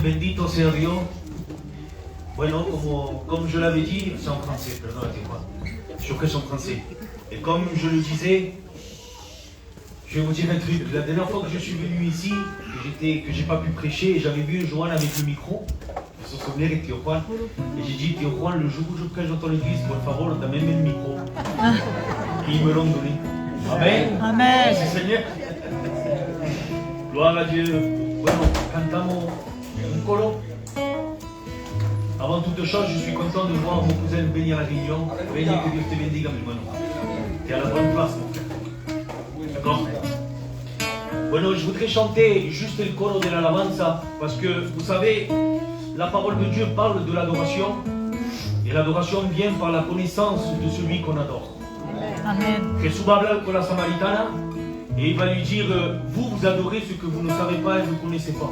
bendito sea Dios. Bueno, comme je l'avais dit, c'est en français, pardon, je prêche en français. Et comme je le disais, je vais vous dire un truc. La dernière fois que je suis venu ici, que j'ai pas pu prêcher, j'avais vu Joanne avec le micro. Je me souviens avec Théo Juan. Et j'ai dit, Théo Juan, le jour où je prêche dans ton église, por favor, dame le micro. Et ils me l'ont donné. Amen. Amen. Merci Seigneur. Gloire à Dieu. Bueno, cantamos un coro. Avant toute chose, je suis content de voir mon cousin venir à la réunion. Venez, que Dieu te bendiga, mi hermano. Tu es à la bonne place, mon frère. D'accord? Bueno, je voudrais chanter juste le coro de l'alabanza, parce que, vous savez, la parole de Dieu parle de l'adoration, et l'adoration vient par la connaissance de celui qu'on adore. Amen. Jesús va a hablar con la samaritana, et il va lui dire, vous adorez ce que vous ne savez pas et ne connaissez pas.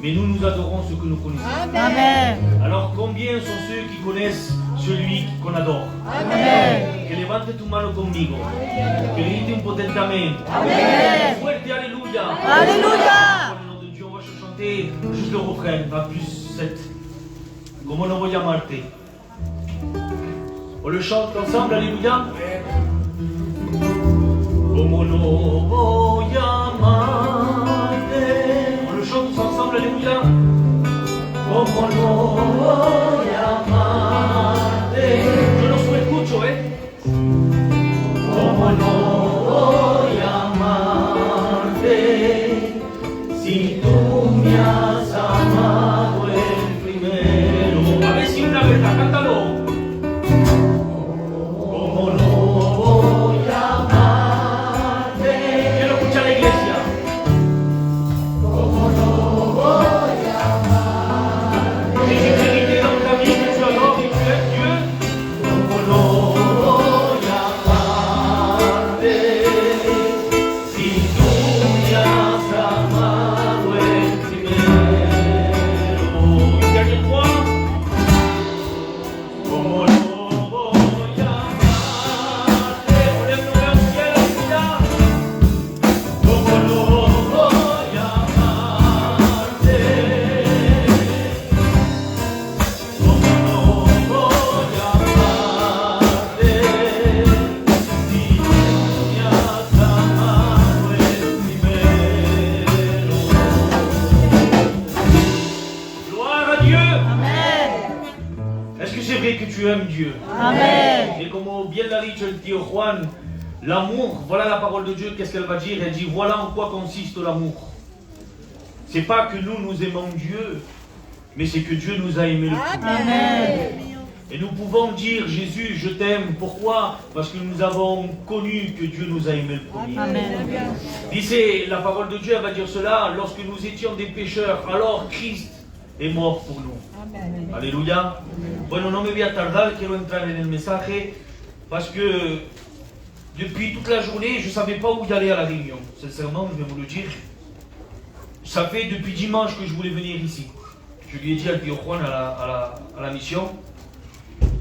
Mais nous adorons ce que nous connaissons. Amen. Alors combien sont ceux qui connaissent celui qu'on adore? Amen. Que levante tu mano conmigo. Que grite un potente amén. Amen. Fuerte alléluia. Alléluia. Pour le nom de Dieu, on va chanter juste le refrain, pas plus 7. Como no voy a amarte. On le chante ensemble, alléluia. Como no voy a amarte. On le chante tous ensemble, alléluia. Como no voy a amarte. Yo no soy escucho, Como no voy a amarte si tú me has amado el primero. A ver si una verdad, cántalo. Como no voy a amarte. Quiero escuchar a la iglesia. Como no voy a amarte. Si tu vérité dans ta vie que tu adores et que tu aimes Dieu, como no voy a amarte si tú me has amado el primero. Une dernière fois. Como no voy a amarte. On lève nos mains au ciel, alléluia. Como no voy a amarte. Como no voy a amarte si tú me has amado el primero. Gloire à Dieu. Amen. Est-ce que c'est vrai que tu aimes Dieu? Amen. Et comme bien l'a dit le Théo Juan, l'amour, voilà la parole de Dieu, qu'est-ce qu'elle va dire? Elle dit, voilà en quoi consiste l'amour. C'est pas que nous aimons Dieu, mais c'est que Dieu nous a aimés le premier. Amen. Et nous pouvons dire, Jésus, je t'aime. Pourquoi? Parce que nous avons connu que Dieu nous a aimés le premier. Amen. Dice, la parole de Dieu, elle va dire cela, lorsque nous étions des pécheurs, alors Christ est mort pour nous. Alléluia. Bueno, no me voy a tardar, quiero entrar en el mensaje, parce que depuis toute la journée, je ne savais pas où y aller à la réunion. Sincèrement, je vais vous le dire. Ça fait depuis dimanche que je voulais venir ici. Je lui ai dit à Théo Juan à la mission.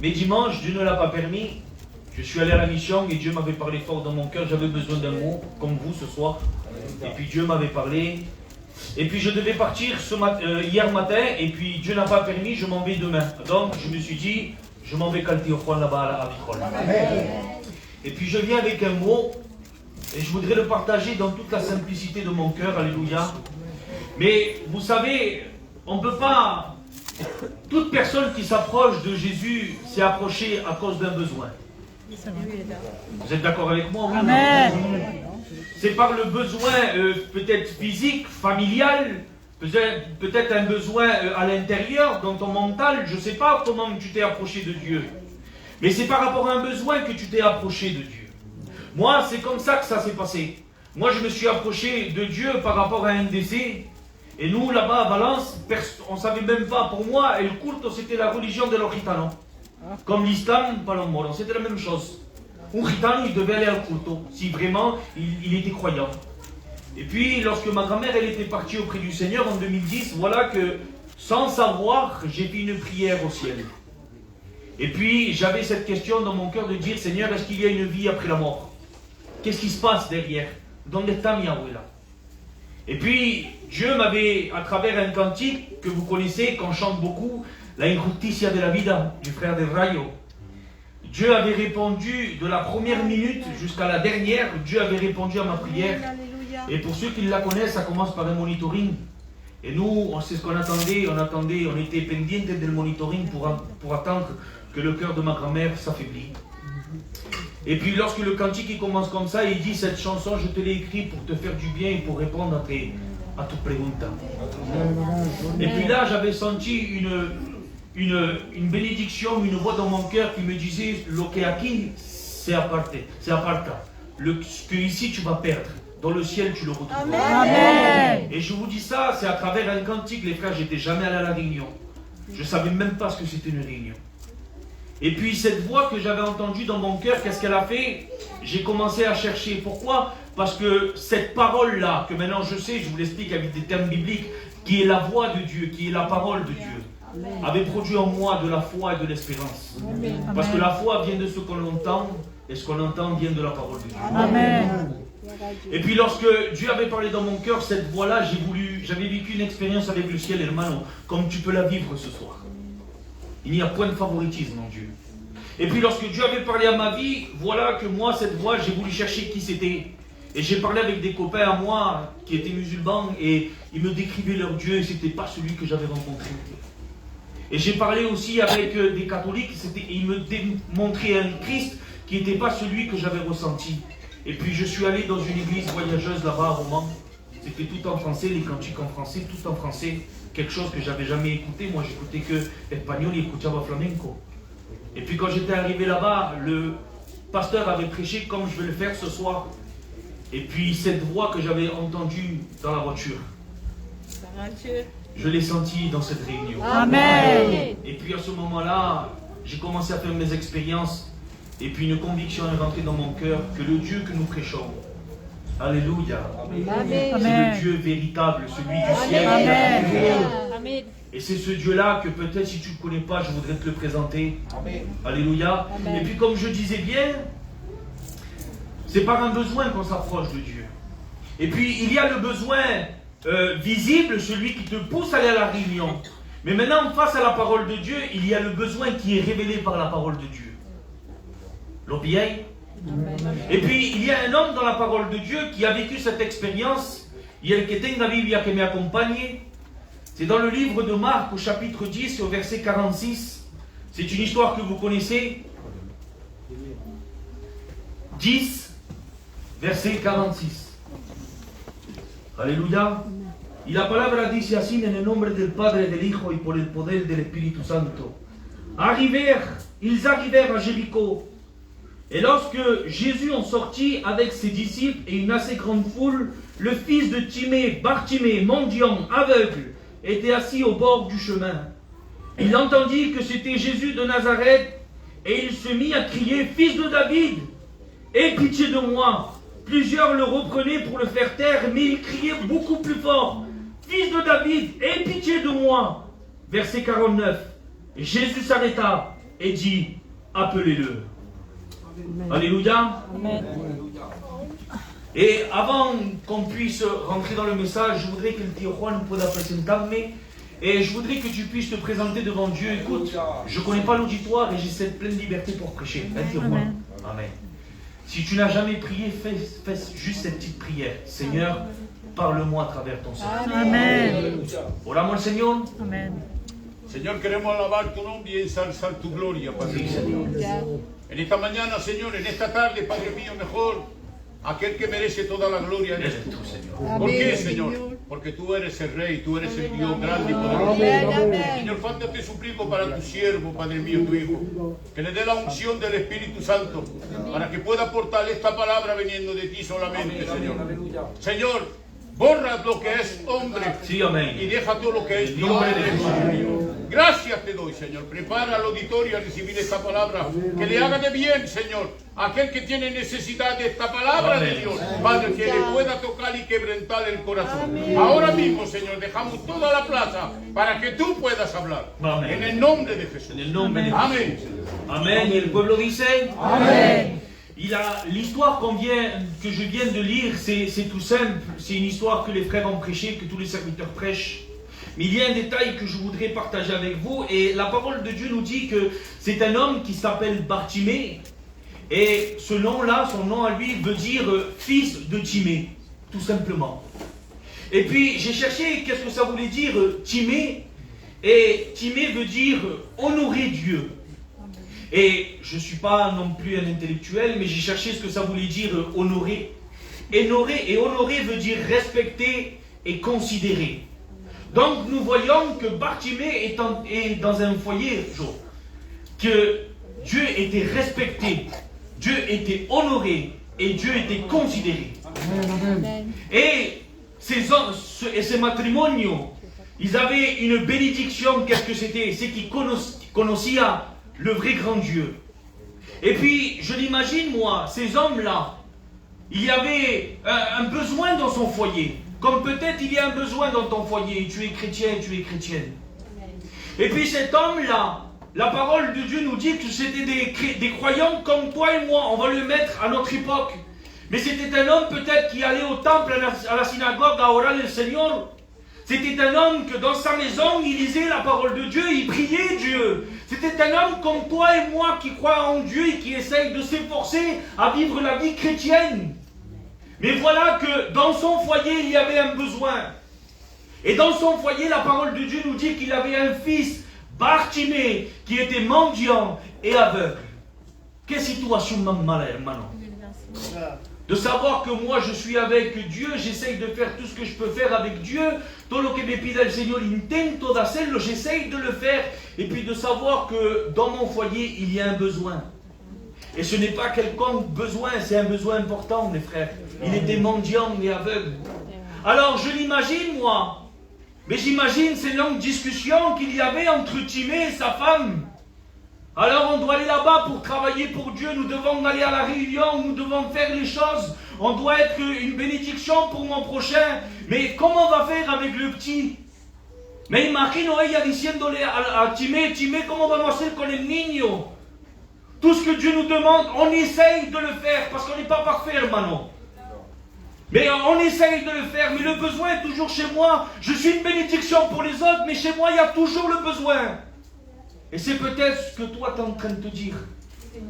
Mais dimanche, Dieu ne l'a pas permis. Je suis allé à la mission et Dieu m'avait parlé fort dans mon cœur. J'avais besoin d'un mot, comme vous ce soir. Et puis Dieu m'avait parlé. Et puis je devais partir hier matin, et puis Dieu n'a pas permis, je m'en vais demain. Donc je me suis dit, je m'en vais calter au Juan là-bas à Vitrolles. Et puis je viens avec un mot, et je voudrais le partager dans toute la simplicité de mon cœur, alléluia. Mais vous savez, on ne peut pas... Toute personne qui s'approche de Jésus s'est approchée à cause d'un besoin. Vous êtes d'accord avec moi? Oui, Amen. c'est par le besoin peut-être physique, familial, peut-être un besoin à l'intérieur, dans ton mental, je ne sais pas comment tu t'es approché de Dieu. Mais c'est par rapport à un besoin que tu t'es approché de Dieu. Moi, c'est comme ça que ça s'est passé. Moi, je me suis approché de Dieu par rapport à un décès. Et nous, là-bas à Valence, on ne savait même pas, pour moi, el culto, c'était la religion de los gitanos. Comme l'islam, pas le moro, c'était la même chose. Un gitano, il devait aller au culto, si vraiment il était croyant. Et puis, lorsque ma grand-mère, elle était partie auprès du Seigneur en 2010, voilà que, sans savoir, j'ai fait une prière au ciel. Et puis, j'avais cette question dans mon cœur de dire, Seigneur, est-ce qu'il y a une vie après la mort? Qu'est-ce qui se passe derrière? Donde está mi abuela? Et puis, Dieu m'avait, à travers un cantique que vous connaissez, qu'on chante beaucoup, La injusticia de la vida, du frère de Rayo. Dieu avait répondu de la première minute jusqu'à la dernière, Dieu avait répondu à ma prière. Et pour ceux qui la connaissent, ça commence par un monitoring. Et nous, c'est ce qu'on attendait, on était pendientes du monitoring pour attendre que le cœur de ma grand-mère s'affaiblit. Et puis lorsque le cantique il commence comme ça, il dit cette chanson, je te l'ai écrite pour te faire du bien et pour répondre à tes preguntas. Et puis là, j'avais senti une bénédiction, une voix dans mon cœur qui me disait, lo que aquí c'est aparta. Ce que ici tu vas perdre, dans le ciel tu le retrouveras. Amen. Et je vous dis ça, c'est à travers un cantique, les frères, j'étais jamais allé à la réunion. Je ne savais même pas ce que c'était une réunion. Et puis cette voix que j'avais entendue dans mon cœur, qu'est-ce qu'elle a fait? J'ai commencé à chercher. Pourquoi? Parce que cette parole-là, que maintenant je sais, je vous l'explique avec des termes bibliques, qui est la voix de Dieu, qui est la parole de Dieu, avait produit en moi de la foi et de l'espérance. Parce que la foi vient de ce qu'on entend, et ce qu'on entend vient de la parole de Dieu. Amen. Et puis lorsque Dieu avait parlé dans mon cœur, cette voix-là, j'avais vécu une expérience avec le ciel, hermano, comme tu peux la vivre ce soir. Il n'y a point de favoritisme en Dieu. Et puis lorsque Dieu avait parlé à ma vie, voilà que moi, cette voix, j'ai voulu chercher qui c'était. Et j'ai parlé avec des copains à moi qui étaient musulmans et ils me décrivaient leur Dieu et ce n'était pas celui que j'avais rencontré. Et j'ai parlé aussi avec des catholiques et ils me démontraient un Christ qui n'était pas celui que j'avais ressenti. Et puis je suis allé dans une église voyageuse là-bas à Romans. C'était tout en français, les cantiques en français, tout en français. Quelque chose que j'avais jamais écouté. Moi, j'écoutais que espagnol et escuchaba flamenco. Et puis quand j'étais arrivé là-bas, le pasteur avait prêché comme je vais le faire ce soir. Et puis cette voix que j'avais entendue dans la voiture, je l'ai sentie dans cette réunion. Amen. Et puis à ce moment-là, j'ai commencé à faire mes expériences. Et puis une conviction est rentrée dans mon cœur que le Dieu que nous prêchons, Alléluia, c'est le Dieu véritable, celui du ciel. Amen. Et c'est ce Dieu-là que peut-être si tu ne le connais pas, je voudrais te le présenter. Alléluia. Et puis comme je disais bien, c'est par un besoin qu'on s'approche de Dieu. Et puis il y a le besoin visible, celui qui te pousse à aller à la réunion. Mais maintenant, face à la parole de Dieu, il y a le besoin qui est révélé par la parole de Dieu. L'obéi. Et puis il y a un homme dans la parole de Dieu qui a vécu cette expérience. Y el que tenga Biblia que me acompagne. C'est dans le livre de Marc au chapitre 10 au verset 46. C'est une histoire que vous connaissez. 10, verset 46. Alléluia. Y la palabra dice así en el nombre del Padre, del Hijo y por el poder del Espíritu Santo. Ils arrivèrent à Jéricho. Et lorsque Jésus en sortit avec ses disciples et une assez grande foule, le fils de Timée, Bartimée, mendiant, aveugle, était assis au bord du chemin. Il entendit que c'était Jésus de Nazareth et il se mit à crier « Fils de David, aie pitié de moi !» Plusieurs le reprenaient pour le faire taire, mais il criait beaucoup plus fort « Fils de David, aie pitié de moi !» Verset 49. Et Jésus s'arrêta et dit « Appelez-le !» Alléluia. Amen. Et avant qu'on puisse rentrer dans le message, je voudrais que le tío Juan pueda presentarme. Et je voudrais que tu puisses te présenter devant Dieu. Écoute, je ne connais pas l'auditoire et j'ai cette pleine liberté pour prêcher. Amen. Amen. Si tu n'as jamais prié, fais juste cette petite prière. Seigneur, parle-moi à travers ton sang. Amen. Oramos al Señor. Amen. Señor, queremos alabar tu nombre y ensalzar tu gloria, Padre Sí, mío. Señor. En esta mañana, Señor, en esta tarde, Padre mío, mejor, aquel que merece toda la gloria Eres eres tú. tú, Señor. ¿Por qué, Señor? Porque tú eres el Rey, tú eres el Dios grande y poderoso. Señor, falta te suplico para tu siervo, Padre mío, tu Hijo, que le dé la unción del Espíritu Santo, para que pueda aportar esta palabra viniendo de ti solamente, Señor. Señor, borra lo que es hombre Sí, amén. y deja todo lo que es En Dios. nombre de Jesús. Gracias te doy, Señor. Prepara al auditorio a recibir esta palabra. Que le haga de bien, Señor. Aquel que tiene necesidad de esta palabra de Dios, Padre, que le pueda tocar y quebrantar el corazón. Ahora mismo, Señor, dejamos toda la plaza para que tú puedas hablar. Amén. En el nombre de Jesús. En el nombre de Jesús. Amén. Amén. Y el pueblo dice Amen. L'histoire que je viens de lire, c'est tout simple. C'est une histoire que les frères ont prêchée, que tous les serviteurs prêchent. Mais il y a un détail que je voudrais partager avec vous. Et la parole de Dieu nous dit que c'est un homme qui s'appelle Bartimée. Et ce nom-là, son nom à lui, veut dire fils de Timée, tout simplement. Et puis j'ai cherché qu'est-ce que ça voulait dire Timée. Et Timée veut dire honorer Dieu. Et je ne suis pas non plus un intellectuel, mais j'ai cherché ce que ça voulait dire honorer. Et honorer veut dire respecter et considérer. Donc nous voyons que Bartimée est dans un foyer, que Dieu était respecté, Dieu était honoré et Dieu était considéré. Amen. Et ces matrimoniaux, ils avaient une bénédiction. Qu'est-ce que c'était? C'est qu'ils connaissaient le vrai grand Dieu. Et puis, je l'imagine, moi, ces hommes-là, il y avait un besoin dans son foyer. Comme peut-être il y a un besoin dans ton foyer. Tu es chrétien, tu es chrétienne. Et puis cet homme-là, la parole de Dieu nous dit que c'était des croyants comme toi et moi. On va le mettre à notre époque. Mais c'était un homme peut-être qui allait au temple, à la synagogue, à orar le Seigneur. C'était un homme que dans sa maison, il lisait la parole de Dieu, il priait Dieu. C'était un homme comme toi et moi qui croit en Dieu et qui essaye de s'efforcer à vivre la vie chrétienne. Mais voilà que dans son foyer, il y avait un besoin. Et dans son foyer, la parole de Dieu nous dit qu'il avait un fils, Bartimée, qui était mendiant et aveugle. Quelle situation malheureuse maintenant. De savoir que moi je suis avec Dieu, j'essaye de faire tout ce que je peux faire avec Dieu. Tout ce que me pide le Seigneur, intento d'hacerlo, j'essaye de le faire. Et puis de savoir que dans mon foyer, il y a un besoin. Et ce n'est pas quelconque besoin, c'est un besoin important, mes frères. Il était mendiant et aveugle. Alors je l'imagine, moi. Mais j'imagine ces longues discussions qu'il y avait entre Timée et sa femme. Alors on doit aller là-bas pour travailler pour Dieu, nous devons aller à la réunion, nous devons faire les choses, on doit être une bénédiction pour mon prochain. Mais comment on va faire avec le petit? Mais imagino ella diciéndole a Timée, ¿cómo vamos a hacer con el niño? Tout ce que Dieu nous demande, on essaye de le faire, parce qu'on n'est pas parfait, hermano. Mais on essaye de le faire, mais le besoin est toujours chez moi. Je suis une bénédiction pour les autres, mais chez moi il y a toujours le besoin. Et c'est peut-être ce que toi tu es en train de te dire.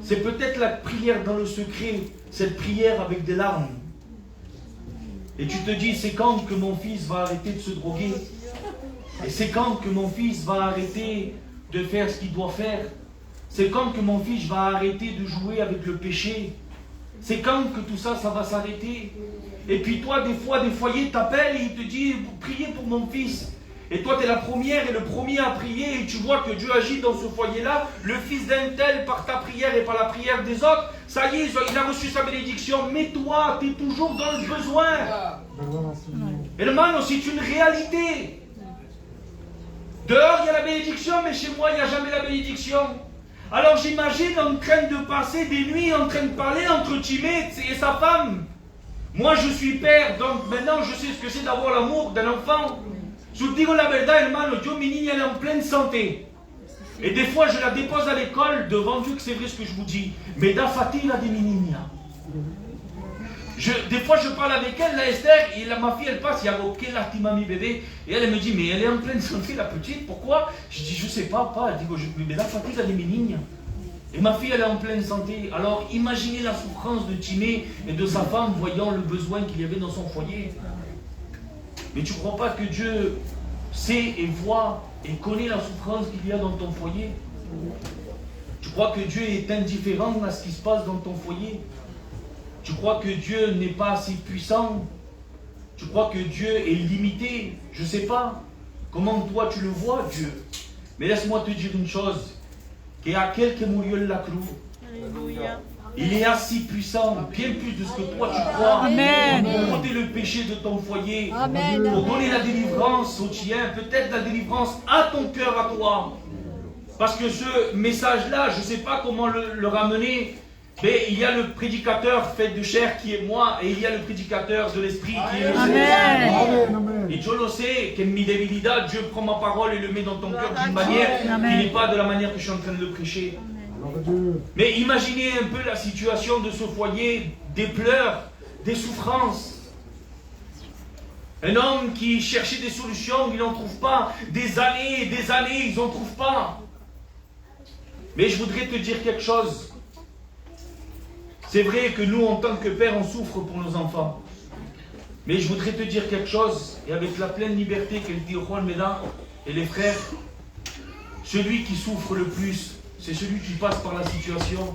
C'est peut-être la prière dans le secret, cette prière avec des larmes. Et tu te dis, c'est quand que mon fils va arrêter de se droguer? Et c'est quand que mon fils va arrêter de faire ce qu'il doit faire? C'est quand que mon fils va arrêter de jouer avec le péché? C'est quand que tout ça, ça va s'arrêter? Et puis toi, des fois, des foyers t'appellent et ils te disent, priez pour mon fils. Et toi, tu es la première et le premier à prier et tu vois que Dieu agit dans ce foyer-là. Le fils d'un tel, par ta prière et par la prière des autres, ça y est, il a reçu sa bénédiction. Mais toi, tu es toujours dans le besoin. Hermano, c'est une réalité. Dehors, il y a la bénédiction, mais chez moi, il n'y a jamais la bénédiction. Alors j'imagine en train de passer des nuits, en train de parler entre Timée et sa femme. Moi, je suis père, donc maintenant, je sais ce que c'est d'avoir l'amour d'un enfant. Je vous dis la verdad, hermano, yo, mi niña, elle est en pleine santé. Et des fois, je la dépose à l'école, devant Dieu que c'est vrai ce que je vous dis. Mais da fatiga de mi niña. Des fois, je parle avec elle, la Esther, et ma fille, elle passe, il y a quelle lástima mi bébé. Et elle me dit, mais elle est en pleine santé, la petite, pourquoi? Je dis, je sais pas, pas. Elle dit, mais da fatiga de mi niña. Et ma fille, elle est en pleine santé. Alors, imaginez la souffrance de Timée et de sa femme, voyant le besoin qu'il y avait dans son foyer. Mais tu ne crois pas que Dieu sait et voit et connaît la souffrance qu'il y a dans ton foyer? Tu crois que Dieu est indifférent à ce qui se passe dans ton foyer? Tu crois que Dieu n'est pas assez puissant? Tu crois que Dieu est limité? Je ne sais pas. Comment toi tu le vois, Dieu? Mais laisse-moi te dire une chose. Qu'il y a quelqu'un qui murió en la cruz. Alléluia. Il est assez puissant, bien plus de ce que toi tu crois, Amen. pour ôter le péché de ton foyer, Amen. pour donner la délivrance au tien, peut-être la délivrance à ton cœur, à toi. Parce que ce message-là, je ne sais pas comment le ramener, mais il y a le prédicateur fait de chair qui est moi, et il y a le prédicateur de l'esprit qui est le Seigneur. Amen. Et je le sais, que mi debilidad, Dieu prend ma parole et le met dans ton cœur d'une manière qui Amen. n'est pas de la manière que je suis en train de le prêcher. Mais imaginez un peu la situation de ce foyer, des pleurs, des souffrances. Un homme qui cherchait des solutions, il n'en trouve pas. Des années, ils n'en trouvent pas. Mais je voudrais te dire quelque chose. C'est vrai que nous, en tant que père, on souffre pour nos enfants. Mais je voudrais te dire quelque chose, et avec la pleine liberté qu'elle dit au Juan Meda et les frères, celui qui souffre le plus, c'est celui qui passe par la situation.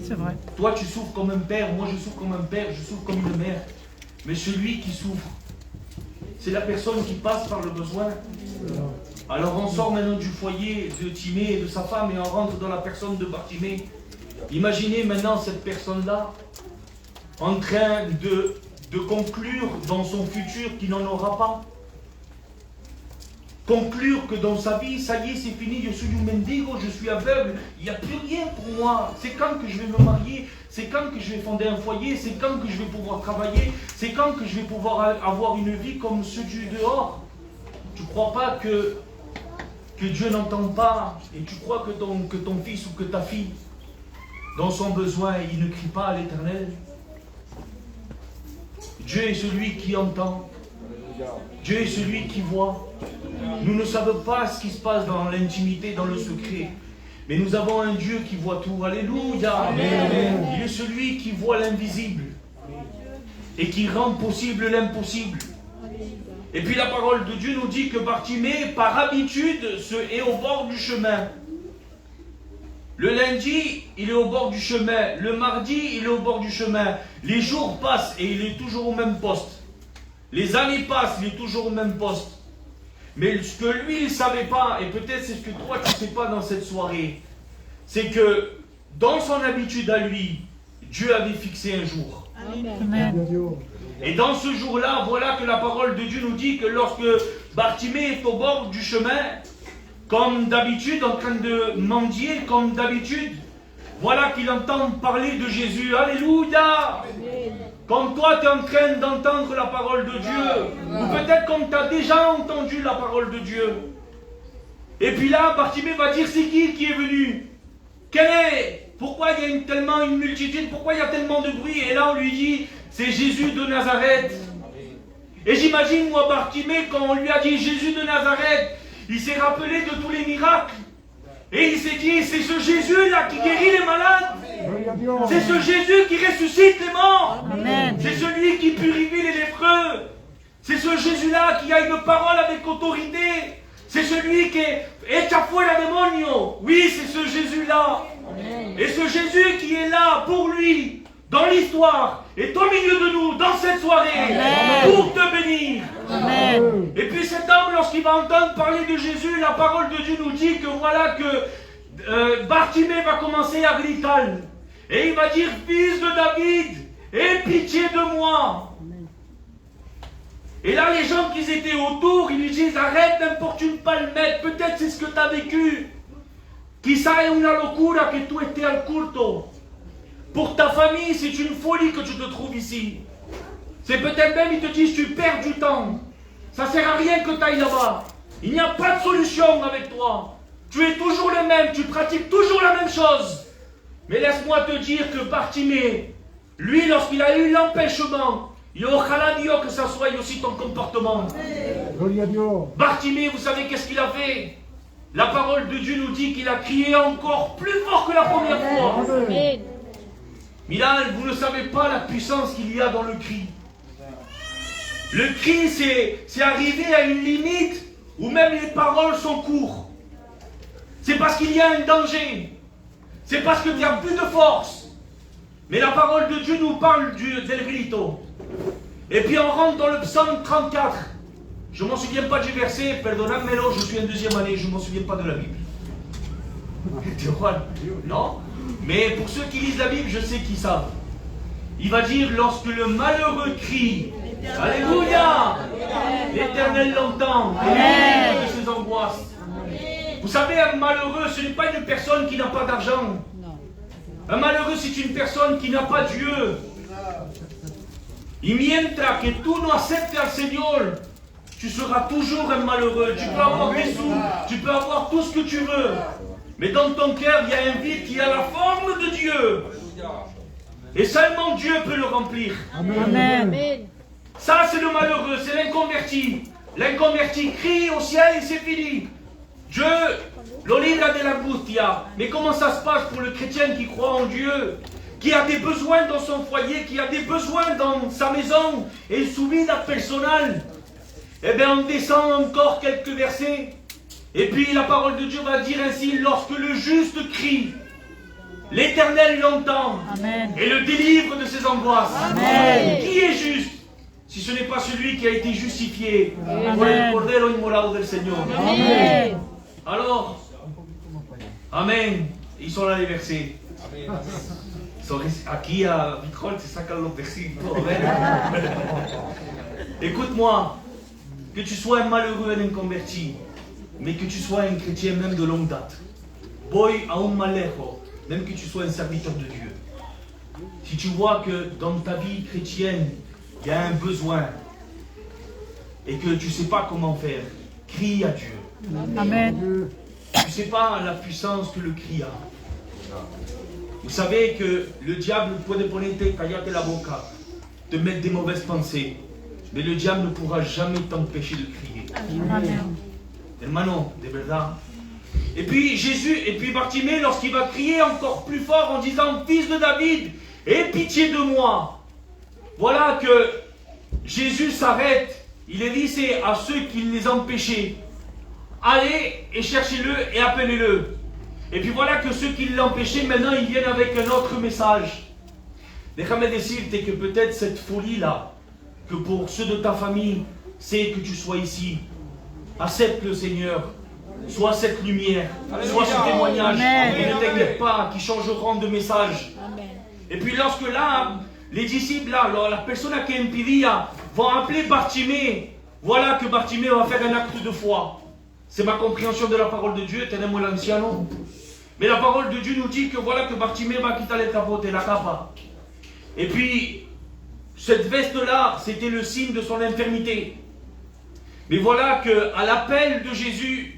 C'est vrai. Toi, tu souffres comme un père, moi je souffre comme un père, je souffre comme une mère. Mais celui qui souffre, c'est la personne qui passe par le besoin. Alors on sort maintenant du foyer de Timée et de sa femme et on rentre dans la personne de Bartimée. Imaginez maintenant cette personne-là en train de conclure dans son futur qu'il n'en aura pas. Conclure que dans sa vie, ça y est, c'est fini, je suis un mendigo, je suis aveugle, il n'y a plus rien pour moi. C'est quand que je vais me marier, c'est quand que je vais fonder un foyer, c'est quand que je vais pouvoir travailler, c'est quand que je vais pouvoir avoir une vie comme ceux du dehors. Tu ne crois pas que Dieu n'entend pas et tu crois que ton fils ou que ta fille, dans son besoin, il ne crie pas à l'Éternel. Dieu est celui qui entend. Dieu est celui qui voit. Nous ne savons pas ce qui se passe dans l'intimité, dans le secret. Mais nous avons un Dieu qui voit tout. Alléluia. Amen. Il est celui qui voit l'invisible et qui rend possible l'impossible. Et puis la parole de Dieu nous dit que Bartimée, par habitude, est au bord du chemin. Le lundi, il est au bord du chemin. Le mardi, il est au bord du chemin. Les jours passent et il est toujours au même poste. Les années passent, il est toujours au même poste. Mais ce que lui, il ne savait pas, et peut-être c'est ce que toi, tu ne sais pas dans cette soirée, c'est que dans son habitude à lui, Dieu avait fixé un jour. Amen. Et dans ce jour-là, voilà que la parole de Dieu nous dit que lorsque Bartimée est au bord du chemin, comme d'habitude, en train de mendier, comme d'habitude, voilà qu'il entend parler de Jésus. Alléluia! Comme toi, tu es en train d'entendre la parole de Dieu. Ou peut-être comme tu as déjà entendu la parole de Dieu. Et puis là, Bartimée va dire, c'est qui est venu? Pourquoi il y a tellement une multitude? Pourquoi il y a tellement de bruit? Et là, on lui dit, c'est Jésus de Nazareth. Et j'imagine, moi, Bartimée, quand on lui a dit Jésus de Nazareth, il s'est rappelé de tous les miracles. Et il s'est dit, c'est ce Jésus-là qui guérit les malades. C'est ce Jésus qui ressuscite les morts. C'est celui qui purifie les lépreux. C'est ce Jésus-là qui a une parole avec autorité. C'est celui qui est echa fuera demonio. Oui, c'est ce Jésus-là. Et ce Jésus qui est là pour lui, dans l'histoire, est au milieu de nous, dans cette soirée, pour te bénir. Amen. Et puis cet homme, lorsqu'il va entendre parler de Jésus, la parole de Dieu nous dit que voilà que Bartimée va commencer à griter. Et il va dire, fils de David, aie pitié de moi. Et là, les gens qui étaient autour, ils lui disent, arrête, n'importune pas le maître, peut-être c'est ce que tu as vécu. Quizá es una locura que tu estés al culto. Pour ta famille, c'est une folie que tu te trouves ici. C'est peut-être même, ils te disent, tu perds du temps. Ça ne sert à rien que tu ailles là-bas. Il n'y a pas de solution avec toi. Tu es toujours le même, tu pratiques toujours la même chose. Mais laisse-moi te dire que Bartimée, lui, lorsqu'il a eu l'empêchement, et ojalá Dieu que ça soit aussi ton comportement. Bartimée, vous savez qu'est-ce qu'il a fait? La parole de Dieu nous dit qu'il a crié encore plus fort que la première fois. Amen. Milan, vous ne savez pas la puissance qu'il y a dans le cri. Le cri, c'est arriver à une limite où même les paroles sont courtes. C'est parce qu'il y a un danger. C'est parce qu'il n'y a plus de force. Mais la parole de Dieu nous parle del grito. Et puis on rentre dans le psaume 34. Je ne m'en souviens pas du verset, pardonnez-moi, je suis en deuxième année, je ne m'en souviens pas de la Bible. Non? Mais pour ceux qui lisent la Bible, je sais qu'ils savent. Il va dire, lorsque le malheureux crie, Alléluia, l'Éternel l'entend, et de ses angoisses. Vous savez, un malheureux, ce n'est pas une personne qui n'a pas d'argent. Un malheureux, c'est une personne qui n'a pas Dieu. Y mientras que tú no aceptes al Señor, tu seras toujours un malheureux. Tu peux avoir des sous, tu peux avoir tout ce que tu veux. Mais dans ton cœur, il y a un vide qui a la forme de Dieu. Et seulement Dieu peut le remplir. Amen. Ça, c'est le malheureux, c'est l'inconverti. L'inconverti crie au ciel et c'est fini. Dieu, l'oliva de l'angustia. Mais comment ça se passe pour le chrétien qui croit en Dieu, qui a des besoins dans son foyer, qui a des besoins dans sa maison, et su vida personnelle? Eh bien, on descend encore quelques versets. Et puis la parole de Dieu va dire ainsi: lorsque le juste crie, l'Éternel l'entend et le délivre de ses angoisses. Amen. Qui est juste si ce n'est pas celui qui a été justifié pour le Cordero Inmolado del Seigneur? Amen. Alors, Amen. Ils sont là les versets. Aquí à Vitrolles, c'est ça qu'on versets. Écoute-moi, que tu sois un malheureux, un inconverti, mais que tu sois un chrétien même de longue date. Voy a un malejo, même que tu sois un serviteur de Dieu. Si tu vois que dans ta vie chrétienne, il y a un besoin et que tu ne sais pas comment faire, crie à Dieu. Amen. Tu ne sais pas la puissance que le cri a. Vous savez que le diable peut ponerte, callate la boca, te mettre des mauvaises pensées, mais le diable ne pourra jamais t'empêcher de crier. Amen. Hermano, de verdad. Et puis Jésus, et puis Bartimée, lorsqu'il va crier encore plus fort en disant: Fils de David, aie pitié de moi. Voilà que Jésus s'arrête. Il est dit c'est à ceux qui les empêchaient: allez et cherchez-le et appelez-le. Et puis voilà que ceux qui l'empêchaient, maintenant ils viennent avec un autre message. Déjame decirte que peut-être cette folie-là, que pour ceux de ta famille, c'est que tu sois ici. Accepte le Seigneur. Soit cette lumière, soit ce témoignage. Et ne t'inquiète pas, qui changeront de message. Et puis lorsque là, les disciples, là, la personne qui impidia, vont appeler Bartimée, voilà que Bartimée va faire un acte de foi. C'est ma compréhension de la parole de Dieu, tenemos l'anciano. Mais la parole de Dieu nous dit que voilà que Bartimée va quitter le capote, la capa. Et puis, cette veste-là, c'était le signe de son infirmité. Mais voilà que à l'appel de Jésus,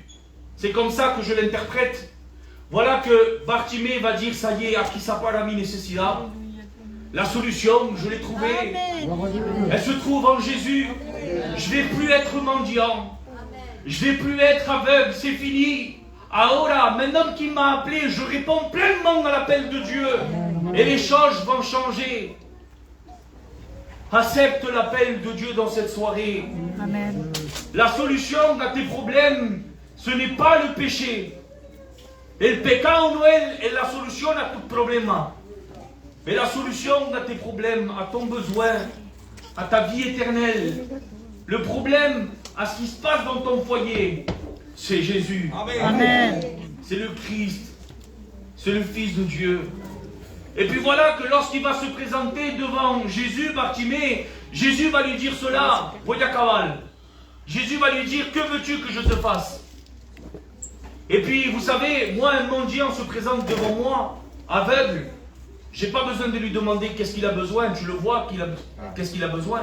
c'est comme ça que je l'interprète. Voilà que Bartimée va dire: ça y est, aquí ça part mi necesidad. La solution, je l'ai trouvée. Elle se trouve en Jésus. Je ne vais plus être mendiant. Je ne vais plus être aveugle, c'est fini. Ahora, maintenant qu'il m'a appelé, je réponds pleinement à l'appel de Dieu. Et les choses vont changer. Accepte l'appel de Dieu dans cette soirée. Amen. La solution à tes problèmes, ce n'est pas le péché. El pecado no es la solution à tout problème. Mais la solution à tes problèmes, à ton besoin, à ta vie éternelle, le problème à ce qui se passe dans ton foyer, c'est Jésus. Amen. C'est le Christ. C'est le Fils de Dieu. Et puis voilà que lorsqu'il va se présenter devant Jésus, Bartimée, Jésus va lui dire cela. Voy a cabal. Jésus va lui dire: que veux-tu que je te fasse? Et puis vous savez, moi, un mendiant se présente devant moi, aveugle. Je n'ai pas besoin de lui demander qu'est-ce qu'il a besoin. Tu le vois, qu'est-ce qu'il a besoin.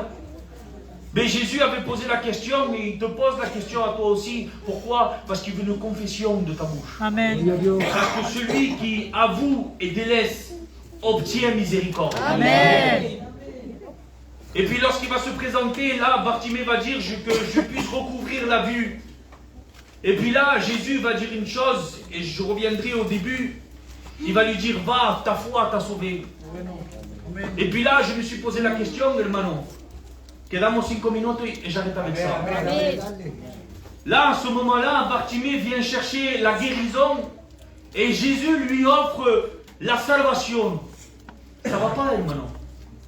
Mais Jésus avait posé la question, mais il te pose la question à toi aussi. Pourquoi? Parce qu'il veut une confession de ta bouche. Amen. Parce que celui qui avoue et délaisse obtient miséricorde. Amen. Et puis lorsqu'il va se présenter, là, Bartimée va dire que je puisse recouvrir la vue. Et puis là, Jésus va dire une chose, et je reviendrai au début. Il va lui dire: va, ta foi t'a sauvé. Et puis là, je me suis posé la question, hermano. Quedamos 5 minutes et j'arrête avec ça. Là, à ce moment-là, Bartimée vient chercher la guérison et Jésus lui offre la salvation. Ça ne va pas, hermano.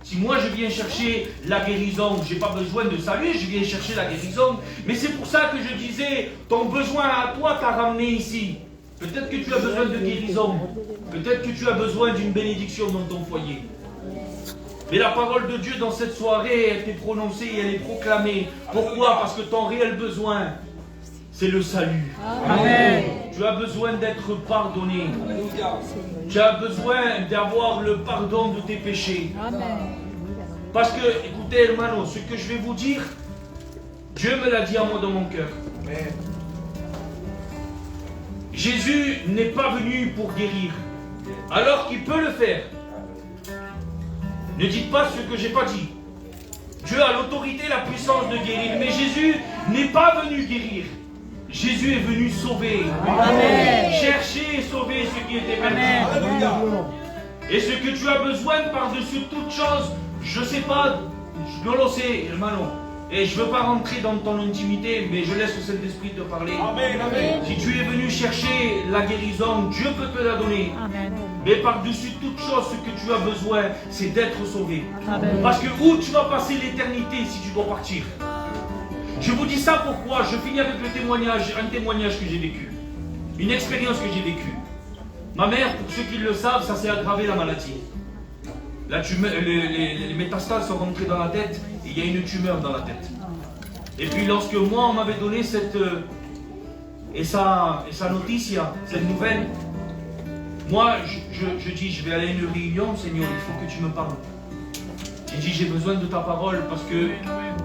Si moi je viens chercher la guérison, je n'ai pas besoin de salut, je viens chercher la guérison. Mais c'est pour ça que je disais, ton besoin à toi t'a ramené ici. Peut-être que tu as besoin de guérison. Peut-être que tu as besoin d'une bénédiction dans ton foyer. Mais la parole de Dieu dans cette soirée, elle est prononcée et elle est proclamée. Pourquoi? Parce que ton réel besoin, c'est le salut. Amen. Tu as besoin d'être pardonné. Tu as besoin d'avoir le pardon de tes péchés. Amen. Parce que, écoutez, hermano, ce que je vais vous dire, Dieu me l'a dit à moi dans mon cœur. Jésus n'est pas venu pour guérir, alors qu'il peut le faire. Ne dites pas ce que je n'ai pas dit. Dieu a l'autorité, la puissance de guérir, mais Jésus n'est pas venu guérir. Jésus est venu sauver. Amen. Chercher et sauver ce qui était perdu. Et ce que tu as besoin par-dessus toute chose, je ne sais pas, je le sais, hermano. Et je ne veux pas rentrer dans ton intimité, mais je laisse au Saint-Esprit te parler. Amen, amen. Si tu es venu chercher la guérison, Dieu peut te la donner. Amen. Mais par-dessus toute chose, ce que tu as besoin, c'est d'être sauvé. Amen. Parce que où tu vas passer l'éternité si tu dois partir? Je vous dis ça pourquoi? Je finis avec le témoignage, un témoignage que j'ai vécu. Une expérience que j'ai vécue. Ma mère, pour ceux qui le savent, ça s'est aggravé la maladie. Les métastases sont rentrées dans la tête et il y a une tumeur dans la tête. Et puis lorsque moi on m'avait donné cette noticia, cette nouvelle, moi je dis je vais aller à une réunion, Seigneur, il faut que tu me parles. J'ai dit j'ai besoin de ta parole parce que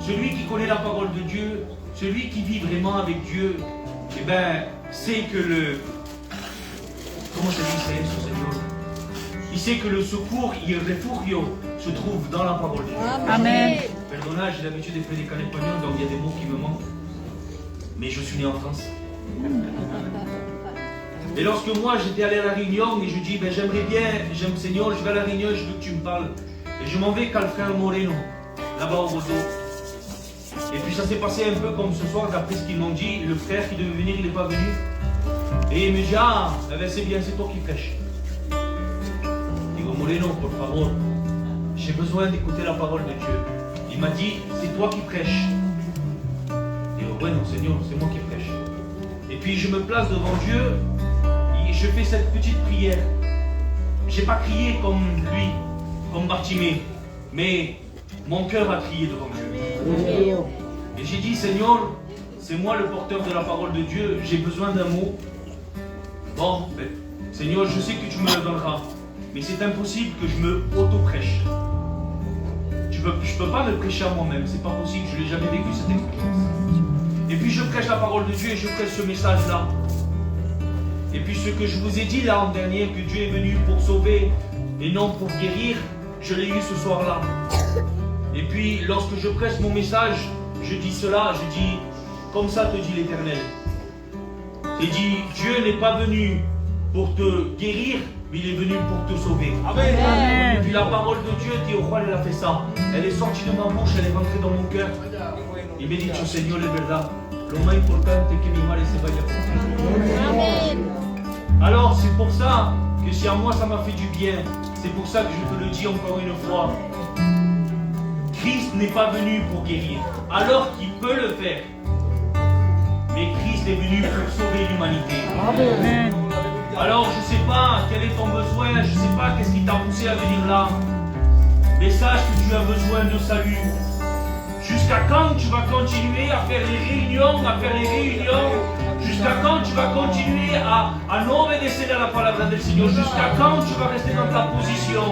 celui qui connaît la parole de Dieu, celui qui vit vraiment avec Dieu, eh ben sait que comment je dis c'est Seigneur? Il sait que le secours, il refugio, se trouve dans la parole de Dieu. Amen. Pardonnez, j'ai l'habitude de prédiquer en espagnol, donc il y a des mots qui me manquent. Mais je suis né en France. Et lorsque moi j'étais allé à la réunion et je dis ben, j'aimerais bien, Seigneur, je vais à la réunion et je veux que tu me parles. Et je m'en vais qu'à le frère Moreno, là-bas au Roseau. Et puis ça s'est passé un peu comme ce soir, d'après ce qu'ils m'ont dit, le frère qui devait venir, il n'est pas venu. Et il me dit ah, eh ben, c'est bien, c'est toi qui prêches. Moreno, por favor, j'ai besoin d'écouter la parole de Dieu. Il m'a dit, c'est toi qui prêches. Et ouais, non, Seigneur, c'est moi qui prêche. Et puis je me place devant Dieu et je fais cette petite prière. Je n'ai pas crié comme lui, comme Bartimée, mais mon cœur a crié devant Dieu. Et j'ai dit, Seigneur, c'est moi le porteur de la parole de Dieu, j'ai besoin d'un mot. Bon, ben, Seigneur, je sais que tu me le donneras. Mais c'est impossible que je me auto-prêche. Je ne peux pas me prêcher à moi-même, c'est pas possible, je n'ai jamais vécu cette expérience. Et puis je prêche la parole de Dieu et je prêche ce message-là. Et puis ce que je vous ai dit là en dernier, que Dieu est venu pour sauver et non pour guérir, je l'ai eu ce soir-là. Et puis lorsque je prêche mon message, je dis cela, je dis, comme ça te dit l'Éternel. J'ai dit, Dieu n'est pas venu pour te guérir, mais il est venu pour te sauver. Amen. Amen. Et puis la parole de Dieu, Dieu roi, elle a fait ça. Elle est sortie de ma bouche, elle est rentrée dans mon cœur. Il m'a dit, Seigneur, es verdad. Lo más importante que mi madre se vaya contigo. Amen. Alors c'est pour ça que si à moi ça m'a fait du bien, c'est pour ça que je te le dis encore une fois. Christ n'est pas venu pour guérir, alors qu'il peut le faire. Mais Christ est venu pour sauver l'humanité. Amen. Alors je ne sais pas quel est ton besoin, je ne sais pas qu'est-ce qui t'a poussé à venir là. Mais sache que tu as besoin de salut. Jusqu'à quand tu vas continuer à faire les réunions, jusqu'à quand tu vas continuer à non obéir à la parole du Seigneur, jusqu'à quand tu vas rester dans ta position.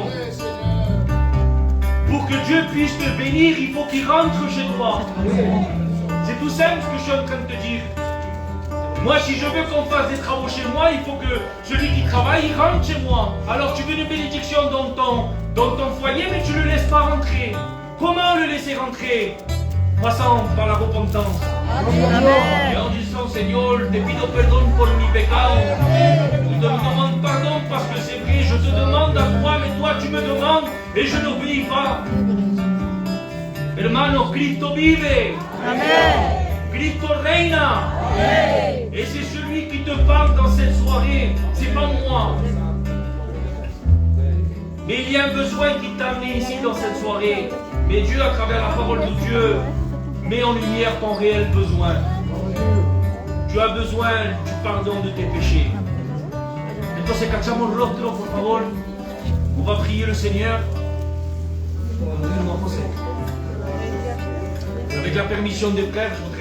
Pour que Dieu puisse te bénir, il faut qu'il rentre chez toi. C'est tout simple ce que je suis en train de te dire. Moi, si je veux qu'on fasse des travaux chez moi, il faut que celui qui travaille, il rentre chez moi. Alors tu veux une bénédiction dans ton foyer, mais tu ne le laisses pas rentrer. Comment le laisser rentrer? Passant par la repentance. Et en disant, Seigneur, te pido perdón por mi pecado. Je te demande pardon parce que c'est vrai, je te demande à toi, mais toi tu me demandes et je n'obéis pas. Hermano, Cristo vive. Amen. Cristo reina. Amen. Et c'est celui qui te parle dans cette soirée, c'est pas moi. Mais il y a un besoin qui t'a amené ici dans cette soirée. Mais Dieu, à travers la parole de Dieu, met en lumière ton réel besoin. Tu as besoin du pardon de tes péchés. Entonces, cachamos el rostro, por favor. On va prier le Seigneur. Avec la permission des frères, je voudrais